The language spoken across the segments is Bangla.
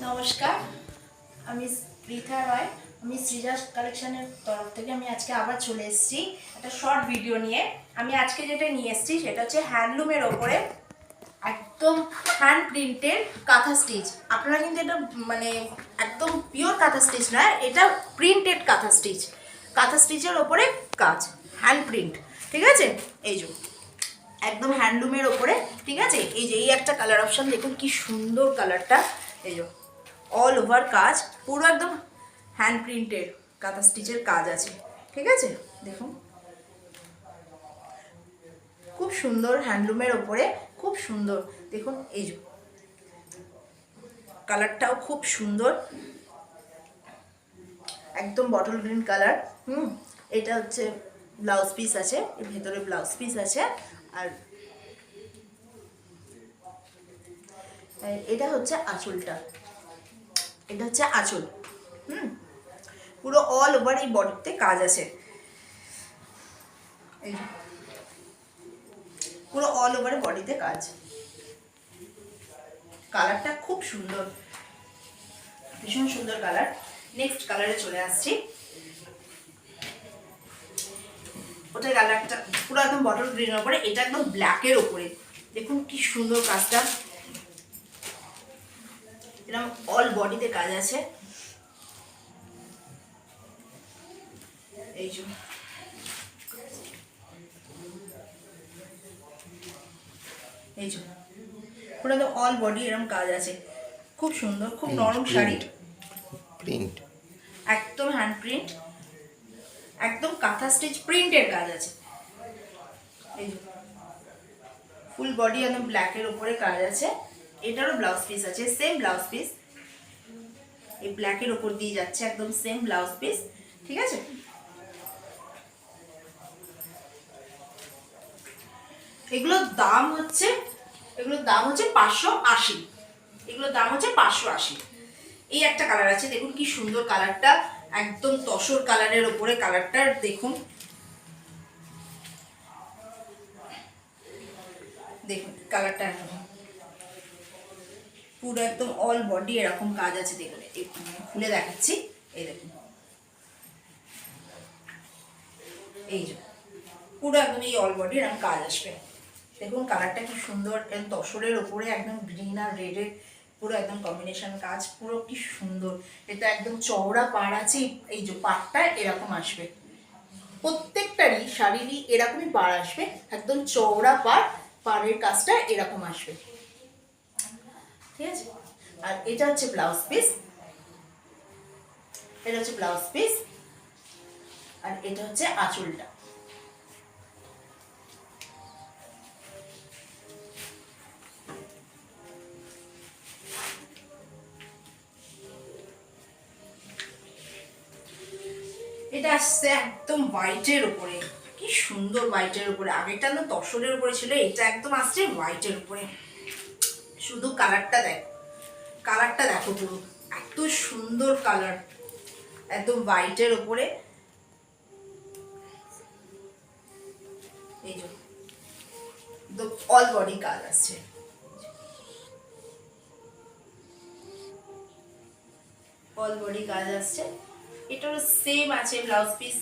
নমস্কার, আমি পৃথা রয়। আমি সৃজা কালেকশনের তরফ থেকে আমি আজকে আবার চলে এসেছি একটা শর্ট ভিডিও নিয়ে। আমি আজকে যেটা নিয়ে এসেছি সেটা হচ্ছে হ্যান্ডলুমের ওপরে একদম হ্যান্ড প্রিন্টের কাঁথা স্টিচ। আপনারা কিন্তু এটা মানে একদম পিওর কাঁথা স্টিচ নয়, এটা প্রিন্টেড কাঁথা স্টিচ। কাঁথা স্টিচের ওপরে কাজ, হ্যান্ড প্রিন্ট, ঠিক আছে? এই যে একদম হ্যান্ডলুমের ওপরে, ঠিক আছে? এই যে এই একটা কালার অপশন দেখুন কি সুন্দর কালারটা। এই যে অল ওভার কাজ, পুরো একদম হ্যান্ড প্রিন্টেড কাঁথা স্টিচের কাজ আছে, ঠিক আছে? দেখুন খুব সুন্দর হ্যান্ডলুমের ওপরে, খুব সুন্দর। দেখুন এই যে কালারটাও খুব সুন্দর, একদম বটল গ্রিন কালার। এটা হচ্ছে ব্লাউজ পিস আছে, এর ভেতরে ব্লাউজ পিস আছে। আর এটা হচ্ছে আঁচলটা, এটা হচ্ছে আঁচল। পুরো অল ওভার এই বডিতে কাজ আছে, এই পুরো অল ওভার বডিতে কাজ। কালারটা খুব সুন্দর, ভীষণ সুন্দর কালার। নেক্সট কালারে চলে আসছি। ওটার কালারটা পুরো একদম বটল গ্রিনের ওপরে, এটা একদম ব্ল্যাকের ওপরে। দেখুন কি সুন্দর কাজটা, এরকম অল বডিতে কাজ আছে। এই যে এই যে পুরো একদম অল বডি এরকম কাজ আছে, খুব সুন্দর, খুব নরম শাড়ি, প্রিন্ট একদম হ্যান্ড প্রিন্ট, একদম কাঁথা স্টিচ প্রিন্টের কাজ আছে। এই যে ফুল বডি একদম ব্ল্যাকের উপরে কাজ আছে। এটারও ব্লাউজ পিস আছে, সেম ব্লাউজ পিস, এই ব্ল্যাকের উপর দিয়ে যাচ্ছে, একদম সেম ব্লাউজ পিস, ঠিক আছে? এগুলোর দাম হচ্ছে 580। এগুলোর দাম হচ্ছে 580। এই একটা কালার আছে, দেখুন কি সুন্দর কালারটা, একদম তসর কালারের উপরে কালারটা দেখুন। দেখুন কালারটা পুরো একদম অল বডি এরকম কাজ আছে। দেখুন খুলে দেখাচ্ছি, এই দেখুন, এই যে পুরো একদম এই অল বডি এরকম কাজ আসবে। দেখুন কালারটা কি সুন্দর, একদম তসরের ওপরে একদম গ্রিন আর রেডের পুরো একদম কম্বিনেশন কাজ, পুরো কি সুন্দর। এটা একদম চওড়া পাড় আছে, এই যে পাড়টা এরকম আসবে, প্রত্যেকটারই শাড়িরই এরকমই পাড় আসবে, একদম চওড়া পাড়, পাড়ের কাজটা এরকম আসবে, ঠিক আছে? আর এটা হচ্ছে ব্লাউজ পিস, এটা হচ্ছে ব্লাউজ পিস, আর এটা হচ্ছে আঁচলটা। এটা আসছে একদম হোয়াইটের উপরে, কি সুন্দর হোয়াইটের উপরে। আগেরটা না তসরের উপরে ছিল, এটা একদম আসছে হোয়াইটের উপরে। শুধু কালারটা দেখো, কালারটা দেখো, পুরো এত সুন্দর কালার, একদম হোয়াইটের উপরে। এই যে অল বডি কাজ আসছে, অল বডি কাজ আসছে। এটারও সেম আছে ব্লাউজ পিস।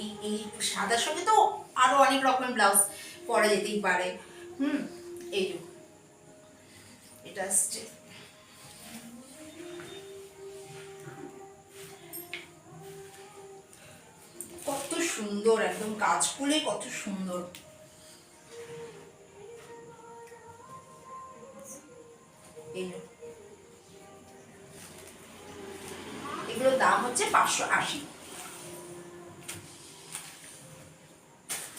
এই এই সাদার সঙ্গে তো আরো অনেক রকমের ব্লাউজ পরা যেতেই পারে। এই যে এটা আসছে, কত সুন্দর, একদম কাজ খুলে কত সুন্দর। এই যে এগুলোর দাম হচ্ছে 580।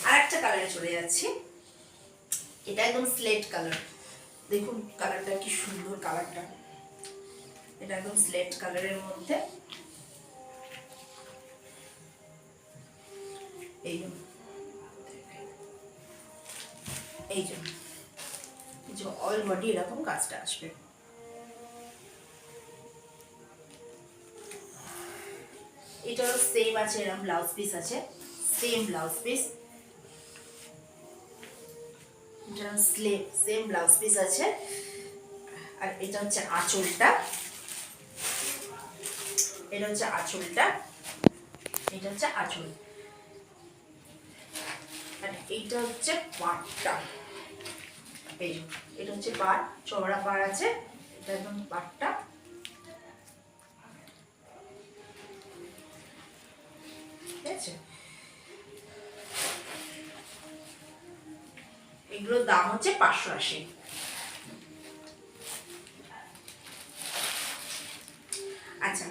আর একটা কালারে চলে যাচ্ছি, এটা একদম স্লেট কালার। দেখুন কালারটা কি সুন্দর, কালারটা এটা একদম স্লেট কালারের মধ্যে। এই এই যে অল বডি এরকম কাজটা আসবে। এটারও সেম আছে, এরকম ব্লাউজ পিস আছে, সেম ব্লাউজ পিস, এটা সেম ব্লাউজ পিস আছে। আর এটা হচ্ছে আঁচলটা, এটা হচ্ছে আঁচলটা, এটা হচ্ছে আঁচল, আর এইটা হচ্ছে পাড়টা। এই যে এটা হচ্ছে পাড়, চওড়া পাড় আছে, এটা একদম পাড়টা। ঠিক আছে, এগুলোর দাম হচ্ছে 580। আচ্ছা,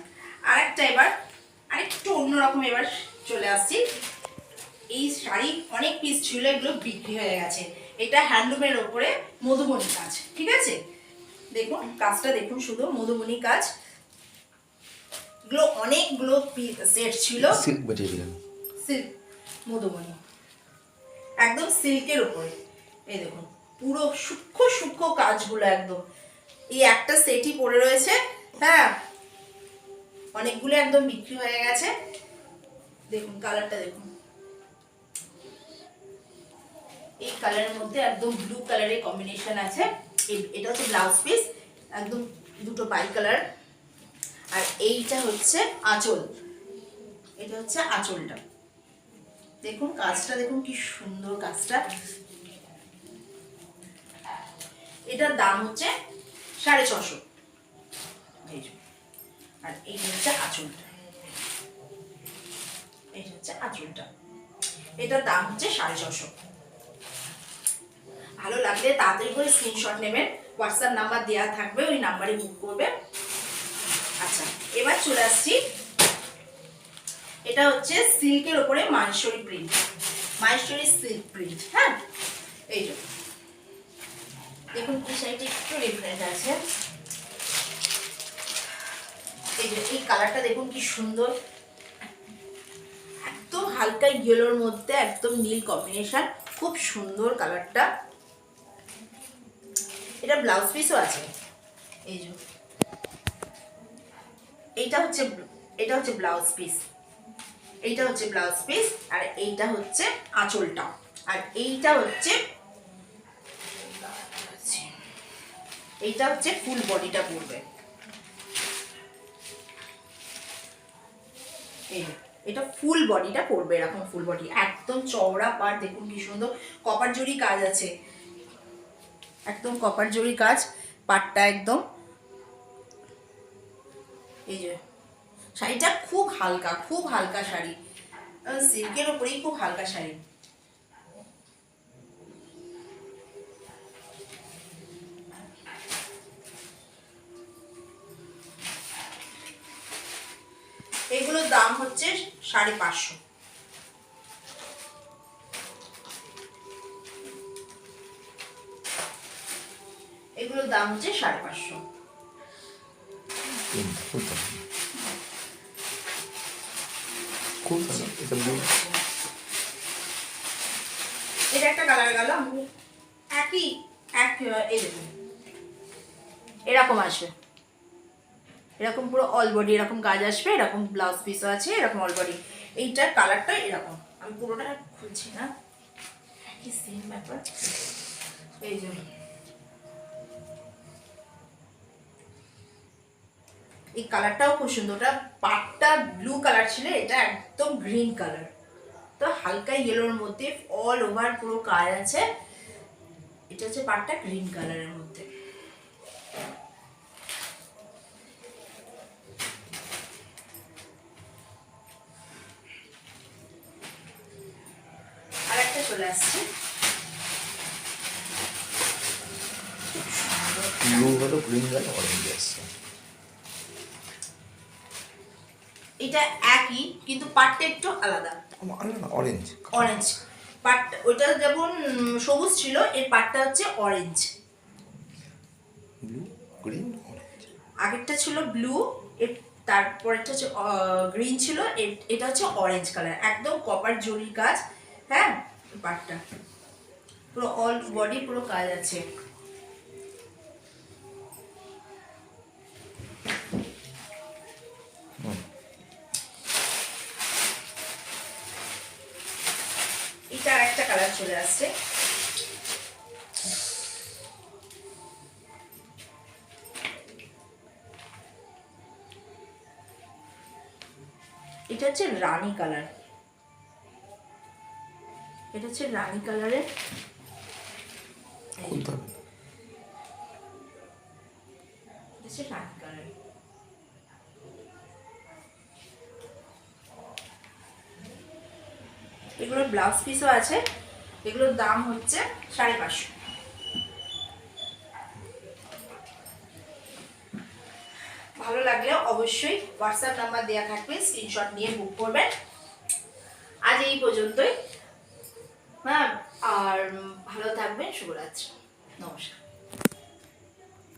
আরেকটা এবার আরেকটু অন্যরকম এবার চলে আসছি। এই শাড়ি অনেক পিস ছিল, এগুলো বিক্রি হয়ে গেছে। এটা হ্যান্ডলুমের ওপরে মধুবনী কাজ। ঠিক আছে, দেখুন কাজটা দেখুন, শুধু মধুবনী কাজ। এগুলো অনেকগুলো সেট ছিল, সিল্ক ম্যাটেরিয়াল, সিল্ক মধুবনী, একদম সিল্কের ওপরে। এই দেখুন পুরো সূক্ষ্ম সূক্ষ্ম কাজগুলো একদম। এই একটা সেটই পড়ে রয়েছে। হ্যাঁ, অনেকগুলো একদম বিক্রি হয়ে গেছে। দেখুন কালারটা দেখুন, এই কালারের মধ্যে একদম ব্লু কালারের কম্বিনেশন আছে। এটা হচ্ছে ব্লাউজ পিস, একদম দুটো বাই কালার। আর এইটা হচ্ছে আঁচল, এটা হচ্ছে আঁচলটা। দেখুন কাজটা দেখুন কি সুন্দর কাজটা। এটার দাম হচ্ছে 650। আর এই হচ্ছে আঁচলটা, এটা হচ্ছে আঁচলটা, এটার দাম হচ্ছে 650। ভালো লাগলে তাড়াতাড়ি করে স্ক্রিনশট নেবেন, হোয়াটসঅ্যাপ নাম্বার দেওয়া থাকবে, ওই নাম্বারে বুক করবে। আচ্ছা, এবার চলে আসছি, এটা হচ্ছে সিল্কের উপরে Maheshwari print, Maheshwari silk print. হ্যাঁ, এই যে দেখুন এই সাইডে একটু ডিফারেন্ট আছে। এই যে এই কালারটা দেখুন কি সুন্দর, একদম হালকা ইয়েলোর মধ্যে একদম নীল কম্বিনেশন, খুব সুন্দর কালারটা। এটা ব্লাউজ পিসও আছে। এই যে এটা হচ্ছে ব্লাউজ পিস, এইটা হচ্ছে ব্লাউজ পিস, আর এইটা হচ্ছে আঁচলটা, আর এইটা হচ্ছে ফুল বডিটা পড়বে। এটা ফুল বডিটা পড়বে, এরকম ফুল বডি, একদম চওড়া পাড়। দেখুন কি সুন্দর কপার জরি কাজ আছে, একদম কপার জরি কাজ পাড়টা একদম। এই যে শাড়িটা খুব হালকা শাড়ি, সিল্কের উপরেই খুব হালকা শাড়ি। এগুলোর দাম হচ্ছে 550। এগুলোর দাম হচ্ছে 550। এটা একটা কালার গেল, একই এই দেখুন এরকম আসবে, এরকম পুরো অল বডি এরকম কাজ আসবে, এরকম ব্লাউজ পিসও আছে, এরকম অল বডি। এইটার কালারটা এরকম, আমি পুরোটা খুলছি না, একই সেম ব্যাপার। এই যে এই কালারটাও খুব সুন্দর, ওটা পাটটা ব্লু কালার ছিল, এটা একদম গ্রিন কালার, তো হালকা ইয়েলোর মধ্যে অল ওভার পুরো কাজ আছে। এটা হচ্ছে পাটটা গ্রিন কালারের মধ্যে। আর একটা চলে আসছে, ব্লু হলো, গ্রিন হলো, অরেঞ্জ আসছে। এটা একই কিন্তু পাটটা একটু আলাদা, অরেঞ্জ অরেঞ্জ পাট, ওটা যেমন সবুজ ছিল, এর পাটটা হচ্ছে অরেঞ্জ। Blue, green, orange. আগেরটা ছিল ব্লু, এর তারপরেরটা হচ্ছে গ্রিন ছিল, এটা হচ্ছে অরেঞ্জ কালার, একদম কপার জরি কাজ। হ্যাঁ, পাটটা পুরো অল বডি পুরো কাজ আছে। এটা আরেকটা কালার চলে আসছে, এটা হচ্ছে রানী কালার, এটা হচ্ছে রানী কালারের। খুলতে হবে না। এটা হচ্ছে রানী কালার। এগুলোর ব্লাউজ পিসও আছে, এগুলোর দাম হচ্ছে 550। ভালো লাগলে অবশ্যই হোয়াটসঅ্যাপ নাম্বার দেওয়া থাকবে, স্ক্রিনশট নিয়ে বুক করবেন। আজ এই পর্যন্তই। হ্যাঁ, আর ভালো থাকবেন। শুভরাত্রি, নমস্কার।